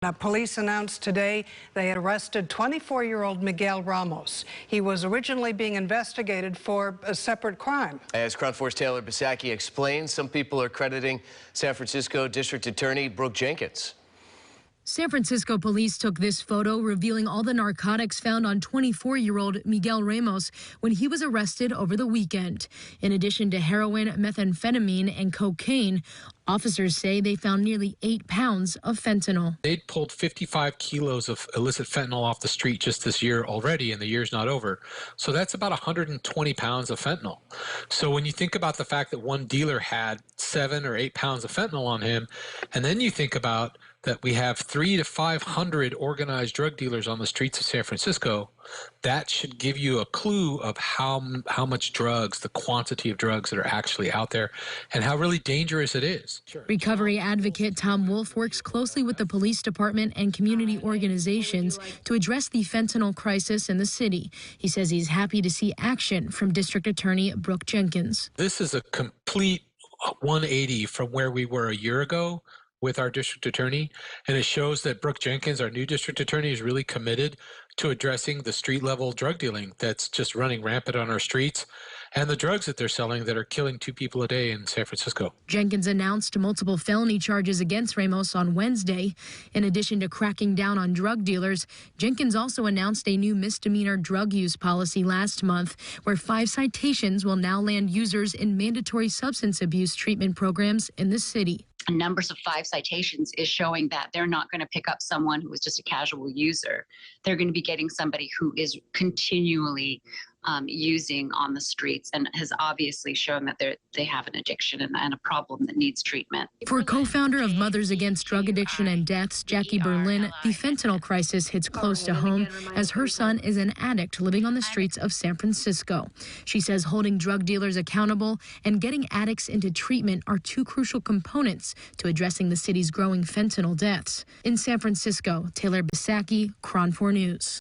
Now, police announced today they had arrested 24-year-old Miguel Ramos. He was originally being investigated for a separate crime. As Crown 4's Taylor Bisacky explains, some people are crediting San Francisco District Attorney Brooke Jenkins. San Francisco police took this photo revealing all the narcotics found on 24-year-old Miguel Ramos when he was arrested over the weekend. In addition to heroin, methamphetamine, and cocaine, officers say they found nearly 8 pounds of fentanyl. They'd pulled 55 kilos of illicit fentanyl off the street just this year already, and the year's not over. So that's about 120 pounds of fentanyl. So when you think about the fact that one dealer had 7 or 8 pounds of fentanyl on him, and then you think about that we have 300 to 500 organized drug dealers on the streets of San Francisco, that should give you a clue of how much drugs, the quantity of drugs that are actually out there, and how really dangerous it is. Recovery advocate Tom Wolf works closely with the police department and community organizations to address the fentanyl crisis in the city. He says he's happy to see action from District Attorney Brooke Jenkins. This is a complete 180 from where we were a year ago with our district attorney, and it shows that Brooke Jenkins, our new district attorney, is really committed to addressing the street-level drug dealing that's just running rampant on our streets and the drugs that they're selling that are killing 2 people a day in San Francisco. Jenkins announced multiple felony charges against Ramos on Wednesday. In addition to cracking down on drug dealers, Jenkins also announced a new misdemeanor drug use policy last month, where 5 citations will now land users in mandatory substance abuse treatment programs in the city. Numbers of 5 citations is showing that they're not going to pick up someone who is just a casual user. They're going to be getting somebody who is continually using on the streets and has obviously shown that they have an addiction and a problem that needs treatment. For co-founder of Mothers Against Drug Addiction and Deaths, Jackie Berlin, the fentanyl crisis hits close to home as her son is an addict living on the streets of San Francisco. She says holding drug dealers accountable and getting addicts into treatment are 2 crucial components to addressing the city's growing fentanyl deaths. In San Francisco, Taylor Bisacky, Crown 4 News.